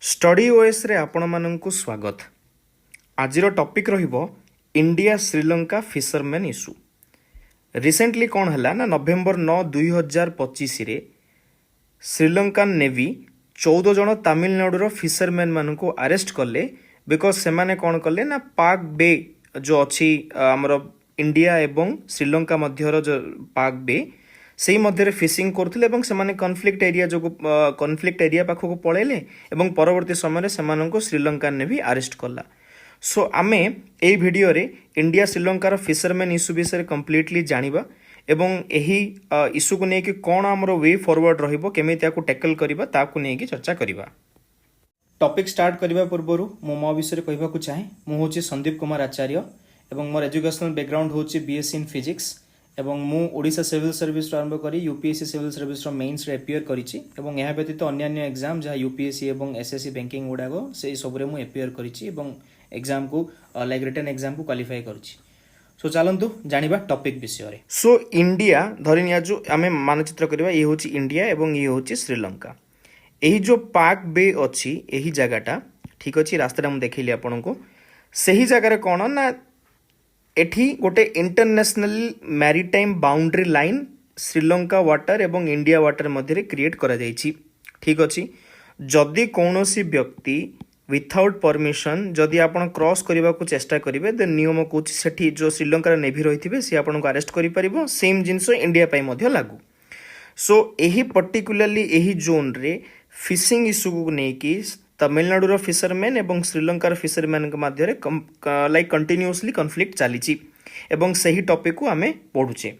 Study OS रे आपण माननकु स्वागत। आजिर टॉपिक रहिबो India Sri Lanka fisherman issue. Recently कौन है ना नवेम्बर 9 2025 रे श्रीलंका नेवी 14 जन तमिलनाडु फिशरमैन मान को अरेस्ट कले बिकॉज से माने कौन कले ना पाक बे जो अच्छी आमर इंडिया एवं श्रीलंका मध्यर जो पाक बे से मध्य फिशिंग करथिले एवं सेमाने कॉन्फ्लिक्ट एरिया जो कॉन्फ्लिक्ट एरिया पाखक पळेले एवं परवर्ती समय से श्रीलंका नेवी अरेस्ट कला। सो आमे ए वीडियो रे इंडिया श्रीलंकार फिशरमैन इशू विषय कंप्लीटली जानिबा एवं एही इशू को नेकी कोन हमर वे फॉरवर्ड रहिबो केमिति याकू टैकल करबा ताकू नेकी चर्चा करबा। टॉपिक स्टार्ट करबा पूर्वरु मो विषय कहबा को चाहे मु होची संदीप कुमार आचार्य एवं मोर एजुकेशनल बैकग्राउंड होची बीएससी इन फिजिक्स एवं मु ओडिशा सिविल सर्विस आरंभ करी यूपीएससी सिविल सर्विस मेन्स रे एपियर करिछि एवं यहाँ व्यतीत अन्य एग्जाम जहाँ यूपीएससी एवं एसएससी बैंकिंग गुड़ाक से सब मु एपियर करिछि एवं एग्जाम को लाइक रिटन एग्जाम को क्वालिफाई करिछि। सो चलंतु जानिबा टॉपिक विषय रे। सो इंडिया धरिनिया जो आमे मानचित्र करबा ये होछि इंडिया एवं ये होछि श्रीलंका। एही जो पाक बे अछि एही जगहटा ठीक अछि रास्ता हम देखैली आपन को सही जगह रे कोन ना एठी गोटे international maritime boundary line Sri Lanka water एवं इंडिया वाटर मध्य क्रिएट करा जाइछि ठीक अछि। जदि कौनसी व्यक्ति विथआउट परमिशन जदि आपण क्रॉस करबा को चेष्टा करिवे देन नियम को सेठी जो श्रीलंका नेवी रहिथिबे से आपण को अरेस्ट करि परिबो सेम जिंस इंडिया पई मध्य लागू। सो एही पर्टिकुलरली एही जोन रे फिशिंग इशू को नेकी तमिलनाडु फिशरमैन एवं श्रीलंकार फिशरमैन के मध्य लाइक कंटिन्यूअसली कॉन्फ्लिक्ट चलीची एवं सही टॉपिक को आमे पढुचे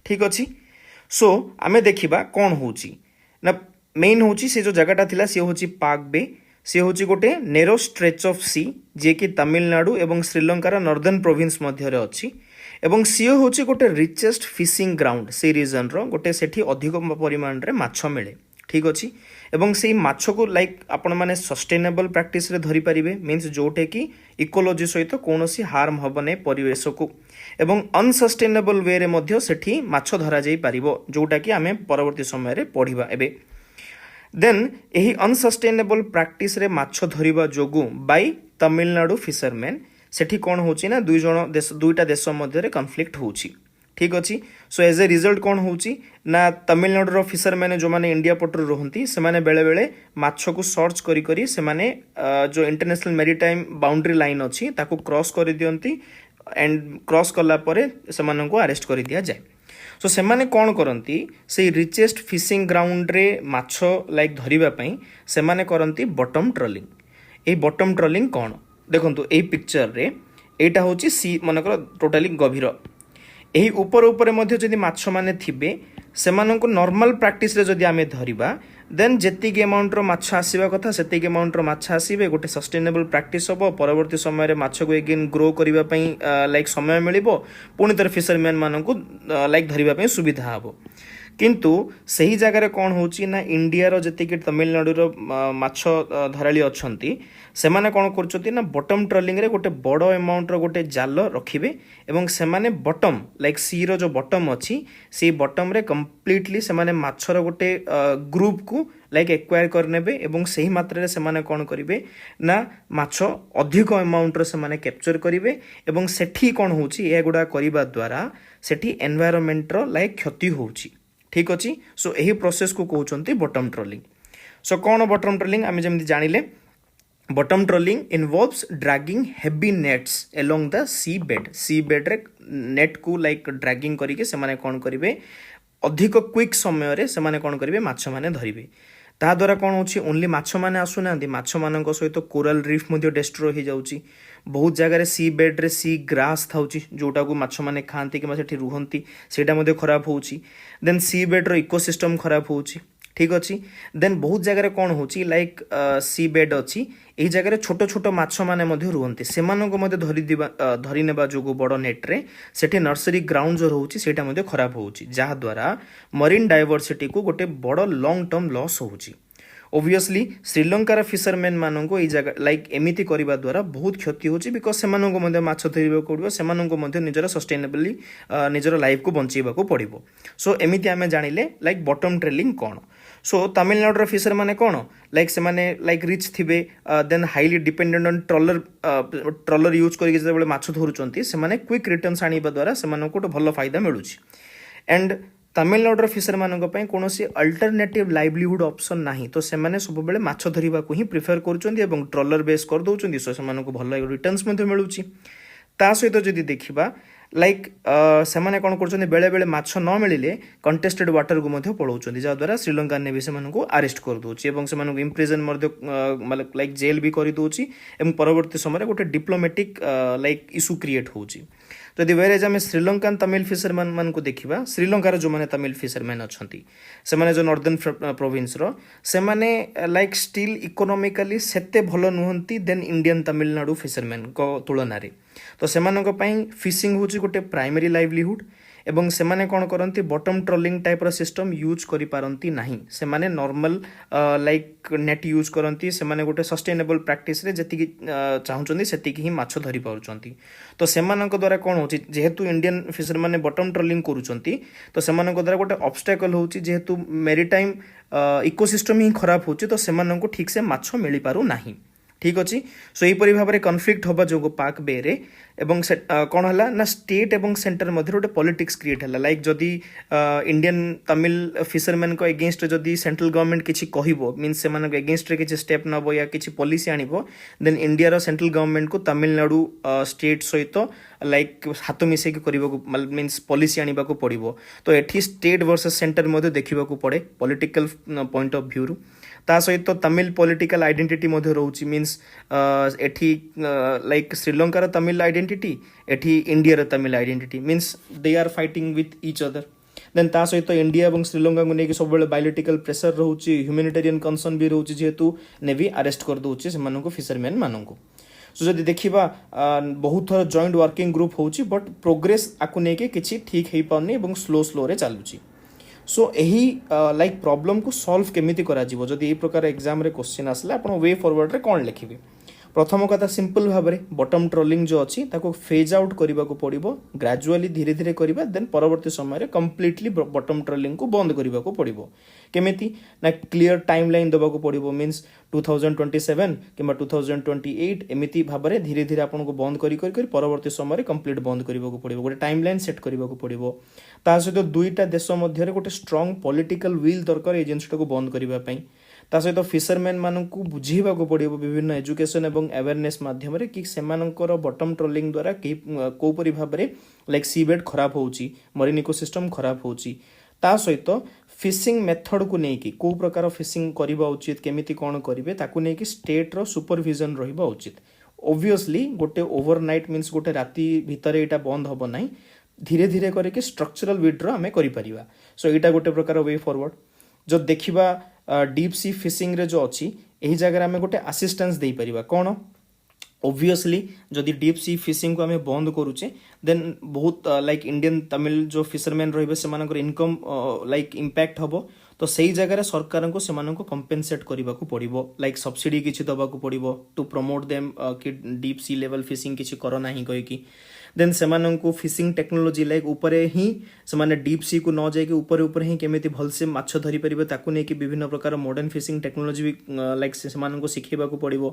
ठीक अछि। सो आमे देखिबा कोन होची ना मेन होची से जो जगहटा थिला से होची पाक बे से होची गोटे नेरो स्ट्रेच ऑफ सी जे कि तमिलनाडु एवं श्रीलंकार नॉर्दर्न प्रोविंस मध्य रे अछि एवं सी होची गोटे रिचेस्ट फिशिंग ग्राउंड से रीजन रो गोटे सेठी अधिक परिमाण रे माछ मिले ठीक अछि। एवं से माछ को लाइक आपण माने सस्टेनेबल प्रैक्टिस रे धरि परिबे मींस जोटे कि इकोलॉजी सहित कोनोसी हार्म हबने परिवेश को एवं अनसस्टेनेबल वे रे मध्य सेठी माछ धरा जाई परिबो जोटा कि आमे परवर्ती समय रे पढिबा एबे। देन एही अनसस्टेनेबल प्रैक्टिस रे माछ धरिबा जोगु बाय तमिलनाडु फिशरमैन सेठी कोन होची ना दुईटा देश मध्य रे कॉन्फ्लिक्ट होची ठीक अछि। सो एज ए रिजल्ट कौन होची ना तमिलनाडु फिशरमैन जो माने इंडिया पटर रहंती से माने बेले बेले माछ को सर्च करी करी से माने जो इंटरनेशनल मैरीटाइम बाउंड्री लाइन अछि ताको क्रॉस करि दियंती एंड क्रॉस कला परे से माने को अरेस्ट करि दिया जाय। सो से माने कोन करंती से रिचेस्ट फिशिंग ग्राउंड रे माछ लाइक धरिबा पई से माने करंती बॉटम ट्रोलिंग। ए बॉटम ट्रोलिंग कोन देखंतु ए पिक्चर रे एटा होची सी मानकर टोटली गभीर एही ऊपर ऊपर मध्य जदि माछ माने थिबे सेमाननको नॉर्मल प्रैक्टिस रे जदि आमे धरिबा देन जेतिक अमाउंट रो माछ आसीबा कथा सेतिक अमाउंट रो माछ आसीबे गोटे सस्टेनेबल प्रैक्टिस होबो परवर्ती समय रे माछ को अगेन ग्रो करिबा पई लाइक समय मिलिबो पुणी तर फिशरमैन माननको लाइक धरिबा पई सुविधा हबो। किंतु सही जगह रे कौन होची ना इंडिया रो जतिक तमिलनाडु रो माछ धराली अछंती से माने कौन करछंती ना बॉटम ट्रोलिंग रे गोटे बड़ो अमाउंट रो गोटे जाल रखिबे एवं से माने बॉटम लाइक सी रो जो बॉटम अछि से बॉटम रे कंप्लीटली से माने माछ रो गोटे ग्रुप को लाइक एक्वायर करनेबे एवं सही मात्रा रे से माने कौन करिवे ना माछ अधिक अमाउंट रो से माने कैप्चर करिवे एवं सेठी कौन होची ए गुडा करिबा द्वारा सेठी एनवायरनमेंट रो लाइक क्षति होची ठीक अछि। सो एही प्रोसेस को कहउचंती बॉटम ट्रोलिंग। सो कौन बॉटम ट्रोलिंग आमे जेमति जानिले bottom trawling involves dragging heavy nets along the sea bed रे नेट को लाइक ड्रैगिंग करिके से माने कोन करिवे अधिक क्विक समय रे से माने कोन करिवे माछ माने धरिवे ता द्वारा कौन होची ओनली माछ माने आसुना माछ मानक सहित कोरल रीफ मध्य डिस्ट्रॉय हो जाउची बहुत जगह रे सी बेड रे सी ग्रास थाउची जोटा को माछ माने खांती कि सेठी रुहंती सेटा मध्य खराब होउची देन सी बेड रो इकोसिस्टम खराब होउची ठीक अछि। देन बहुत जगह रे कौन होची लाइक सी बेड अछि एही जगह रे छोट छोट माछ माने मध्य रुहंती सेमानक मध्य धरि नेबा जोगु बड़ नेट रे सेठी नर्सरी ग्राउंड जो रहउची सेटा मध्य खराब होउची जहा द्वारा मरीन डायवर्सिटी को गोटे बड़ लॉन्ग टर्म लॉस होउची। ओब्वियसली श्रीलंकार फिशरमैन माननको ई जगह लाइक एमिति करिबा द्वारा बहुत क्षति होची बिकॉज सेमाननको मध्य माछ धरिबा पड़िबो सेमाननको मध्य निजर सस्टेनेबली निजर लाइफ को बंचेबा को पड़िबो। सो एमिति आमे जानिले लाइक बॉटम ट्रोलिंग कोन। सो तमिलनाडु फिशर माने कौन लाइक से माने लाइक रिच थिबे then highly dependent on trawler use करके जब माछ धरुचंती से माने क्विक रिटर्न्स आनिबा द्वारा से मानको गोटे भल फायदा मिलुची एंड तमिलनाडु फिशर मानक कौन अल्टरनेटिव लाइवलीहुड ऑप्शन नहीं तो से माने सब बेले माछ धरिबा को ही प्रिफर करूचंती एवं ट्रॉलर बेस कर दउचंती सो से मानको भल रिटर्न्स मध्ये मिलुची ता सहित जदि देखिबा लाइक से माने कौन कर बेले बेले माछ न मिले कंटेस्टेड वाटर को मध्य पलाउछंती जहाँद्वारा श्रीलंका नेवी से अरेस्ट कर दउची एवं से इम्प्रिजन मतलब लाइक जेल भी कर दउची एवं परवर्ती समय गोटे डिप्लोमेटिक लाइक इशू क्रिएट होउची जदि वेरेज आम श्रीलंकान तमिल फिशरमैन मान को देखा श्रीलंकार जो मैंने तमिल फिशरमैन अच्छा से जो नॉर्दर्न प्रोविंस से माने लाइक स्टिल इकोनॉमिकली सेते भल नुहंती देन इंडियन तमिलनाडु फिशरमैन को तुलन तो से फिशिंग हूँ गोटे प्राइमरी लाइवलीहुड एवं से माने कौन करती bottom trawling type system use करि पारंती नहीं से माने नॉर्मल लाइक नेट यूज करती से माने गोटे सस्टेनेबल प्रैक्टिस रे जति चाहूँगी से ही माछ धरी पारुचंती तो से द्वारा कौन हो जेहेतु इंडियन फिशर माने बॉटम ट्रोलिंग करुचंती तो से द्वारा गोटे ऑब्स्टेकल होची जेहेतु मेरीटाइम इकोसिस्टम ही खराब होची तो से ठीक से माछ मिल पारु नहीं ठीक अच्छी सो यहीपरि भाव में कन्फ्लिक्ट हवा जो पाक बे रे एवं कौन है ना स्टेट एवं सेंटर मध्य गोटे पॉलिटिक्स क्रिएट है लाइक जदि इंडियन तमिल फिशरमैन को एगेन्स्ट जदि सेंट्रल गवर्नमेंट किसी कहबो मीन्स से एगेन्स्ट रे किसी स्टेप नब या किसी पॉलिसी आनिबो देन इंडिया सेंट्रल गवर्नमेंट को तमिलनाडु स्टेट सहित लाइक हाथ मिसेक करने मीन्स पॉलिसी आनिबा को पड़िबो तो एठी स्टेट वर्सेस सेंटर मध्य देखा पड़े पॉलिटिकल पॉइंट ऑफ व्यू ता सहित तमिल पॉलिटिकल आइडेंटिटी मध्य रोची मीन्स एठी लाइक श्रीलंकार तमिल आइडेंटिटी एठी India Tamil identity means they are fighting with each other then ता सहित इंडिया और श्रीलंका को लेकिन सब बायोलिटिकल प्रेसर रोची ह्यूमैनिटेरियन कंसर्न भी रोची जेहेतु नेवी अरेस्ट कर दउची से फिशरमैन मानक सो जदि देखा बहुत थर जॉइंट वर्किंग ग्रुप होची बट प्रोग्रेस आकु लेकिन किसी ठीक हो पानी और स्लो स्लो रे चलुची सो यही लाइक प्रॉब्लम को सॉल्व केमिति करा जीवो जदि ए प्रकार एग्जाम रे क्वेश्चन आसला आपण वे फॉरवर्ड रे कोन लिखिबे प्रथम कथा सिंपल भाव में बॉटम ट्रोलिंग जो अच्छी ताको फेज आउट करने को पड़ो ग्रेजुअली धीरे धीरे करवा देन परवर्ती समय कंप्लीटली बॉटम ट्रोलिंग को बंद करने को पड़ो केमिति ना क्लियर टाइम लाइन देवा को पड़ो मीन्स 2027 कि 2028 एमती भाव में धीरे धीरे आपको बंद कर परवर्ती समय कंप्लीट बंद करने को पड़ो गोटे टाइम लाइन सेट करने को पड़ो ता सहित दुईटा देश मध्य गोटे स्ट्रॉन्ग पॉलिटिकल विल दरकार ये जिनटा को बंद करने ता सहित फिशरमैन मानक बुझेबा को पड़ो विभिन्न एजुकेशन एवं अवेयरनेस माध्यम कि सेमानकर बॉटम ट्रोलिंग द्वारा कोपरी भाव में लाइक सीबेड खराब होची मरीन इकोसिस्टम खराब होची ता सहित फिशिंग मेथड को लेकिन कौ प्रकार फिशिंग करबा उचित केमिति कौन करेंगे ताकू लेकिन स्टेट रो सुपरविजन रहिबा उचित ऑब्वियसली गोटे ओवरनाइट मीन्स गोटे राति भितर यहाँ बंद हम ना धीरे धीरे करके स्ट्रक्चरल विड्रॉ आम कर सो यहाँ गोटे प्रकार वे फॉरवर्ड जो देखा डीप सी फिशिंग रे जो अच्छी यही जगह आम गोटे असिस्टेंस दे परिबा कौन ऑब्वियसली जदि डीप सी फिशिंग को आम बंद करुचे देन बहुत लाइक इंडियन तमिल जो फिशरमैन रहिबे सेमानकर इनकम लाइक इम्पैक्ट हम तो सही जगह सरकार को सेमाननको कंपेनसेट करने को पड़ो लाइक सब्सिडी किसी दबा को पड़ो टू प्रमोट देम कि डीप सी लेवल फिशिंग किसी कर ना कहीकि देन सेमाननको फिशिंग टेक्नोलोजी लाइक ऊपर ही से डीप सी को न जाए ऊपर ऊपर ही केमिति भलसे माछ धरी परिबे ताकू नेकी विभिन्न प्रकार मॉडर्न फिशिंग टेक्नोलोजी भी लाइक सेमाननको शिखेबा को पड़ो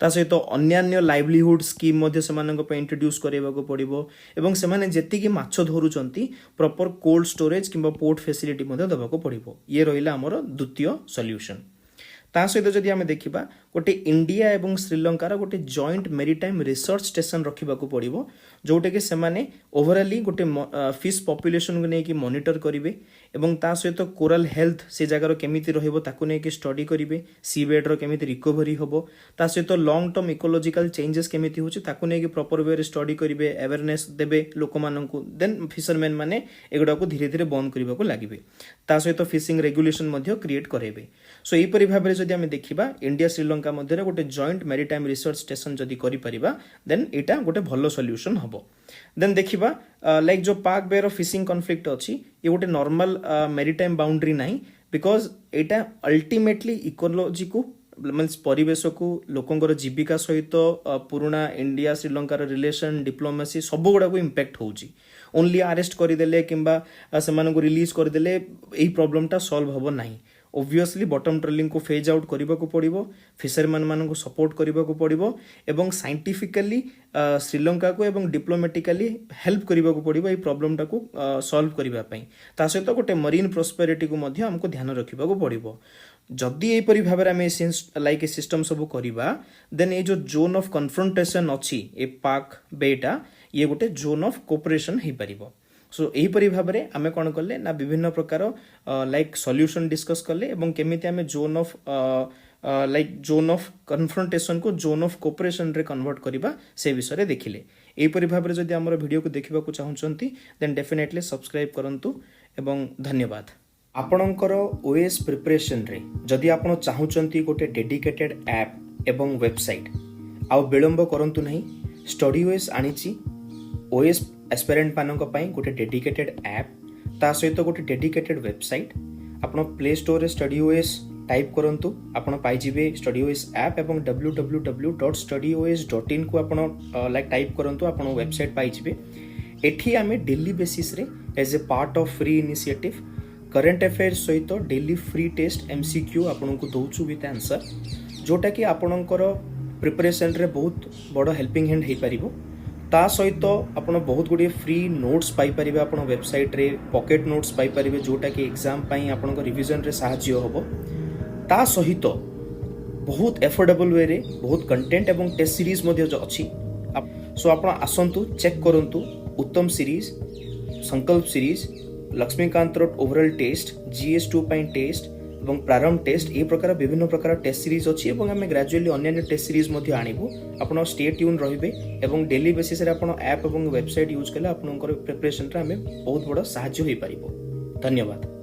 ता सहित अन्यान्य लाइवलीहुड स्कीम मध्य सेमाननको पे इंट्रोड्यूस करबा को पड़ो एवं सेमाने जेतिकी माछ धरुचंती प्रॉपर कोल्ड स्टोरेज किंबा पोर्ट फैसिलिटी मध्य देबा को पड़ो ये रहिला हमर द्वितीय सॉल्यूशन ता सहित जदि आम देखा गोटे इंडिया एवं श्रीलंकार गोटे जॉइंट मेरीटाइम रिसर्च स्टेशन रखा पड़ो जोटा कि सेमाने ओवरऑली गोटे फिश पॉपुलेशन को लेकिन मॉनिटर करेंगे एवं ता सहित कोरल हेल्थ से जगार केमिति रहिबो ताकू लेकिन स्टडी करेंगे सी बेड रो केमिति रिकवरी होबो ता सहित लॉन्ग टर्म इकोलॉजिकल चेंजेस केमिति होची ताकू लेकिन प्रॉपर वे रे स्टडी करेंगे अवेयरनेस देबे लोक माननकु देन फिशरमैन माने एगुडा को धीरे धीरे बंद करबा को लागिबे ता सहित फिशिंग रेगुलेशन मध्य क्रिएट करेबे सो एही परि भाबरे जदि आमे देखिबा इंडिया श्रीलंका मध्य गोटे जॉइंट मेरीटाइम रिसर्च स्टेशन जदि करि परिबा देन एटा गोटे भलो सॉल्यूशन हबो देन देखिबा लाइक जो पाक बेर फिशिंग कॉन्फ्लिक्ट अच्छी ये गोटे नॉर्मल मेरीटाइम बाउंड्री नहीं बिकॉज एटा अल्टीमेटली इकोलॉजी को मीन्स परिवेश को लोकंर जीविका सहित पुराना इंडिया श्रीलंकार रिलेशन डिप्लोमेसी सब गुड़ा को इम्पैक्ट होची ओनली अरेस्ट करदे कि रिलीज करदे यही प्रॉब्लमटा सॉल्व हम ना ओब्वियसली बॉटम ट्रोलिंग को फेज आउट करने को पड़ो, फिशरमैन मान सपोर्ट करने को पड़ो एवं साइंटिफिकली श्रीलंका को एवं डिप्लोमेटिकली हेल्प करने को पड़ो ये प्रॉब्लम को सॉल्व करने ता सहित गोटे मरीन प्रोस्पेरिटी को मध्य हमको ध्यान रखा पड़ो। जदि यहीपरि भाव में लाइक सिस्टम सब करवा देन ये जो जोन ऑफ कन्फ्रंटेशन अच्छी ए पाक बेटा ये गोटे जोन ऑफ कोऑपरेशन हो पार। सो यहीपरि भाव में आम कौन कले ना विभिन्न प्रकार लाइक सॉल्यूशन डिस्कस कले एवं केमिति आम zone of like zone of confrontation को जोन ऑफ कोऑपरेशन रे कन्वर्ट करवा से विषय में देखिले। यहीपरि भाव में जदि आमर वीडियो को देखा चाहूँगी देन डेफिनेटली सब्सक्राइब करंतु एवं धन्यवाद। आपणकर ओएस प्रिपरेशन रे जदि आपण चाहूँगी गोटे डेडिकेटेड ऐप एवं वेबसाइट आउ विलंब करंतु नहीं। स्टडी ओएस आनीची ओएस एस्पिरेंट मानक पई गोटे डेडिकेटेड ऐप ता सहित गोटे डेडिकेटेड वेबसाइट आपण प्ले स्टोर रे स्टडी ओएस टाइप करंतु आपण पाई जिवे स्टडी ओएस ऐप एवं www.studyoas.in को आपण लाइक टाइप करंतु आपण वेबसाइट पाई जिवे। एठी आमे डेली बेसिस रे as a part of free initiative current affairs सहित डेली फ्री टेस्ट एमसीक्यू आपन को दउछु विथ आंसर जोटा कि आपणकर प्रिपरेशन रे बहुत बड़ हेल्पिंग हैंड हो पारिबो। ता सहित आपण बहुत गुडी फ्री नोट्स पाई परिबे आपण वेबसाइट रे पॉकेट नोट्स पाई परिबे जोटा कि एग्जाम पई आपण को रिवीजन रे सहाय्य होबो। ता सहित बहुत एफोर्डेबल वे रे बहुत कंटेंट एवं टेस्ट सीरीज मध्ये जो अछि सो आपण आसंतु चेक करंतु Uttam series Sankalp series Laxmikant overall test GS2 test और प्रारंभ टेस्ट ये प्रकार विभिन्न प्रकार टेस्ट सीरीज अच्छी और आम ग्रेजुअली अन्य टेस्ट सीरीज आणबू। आप स्टे ट्यून रहिबे एवं डेली बेसिस रे आपण ऐप और वेबसाइट यूज कले आपनकर प्रिपरेशन रे आम बहुत बड़ सहाय्य हो पारिबो। धन्यवाद।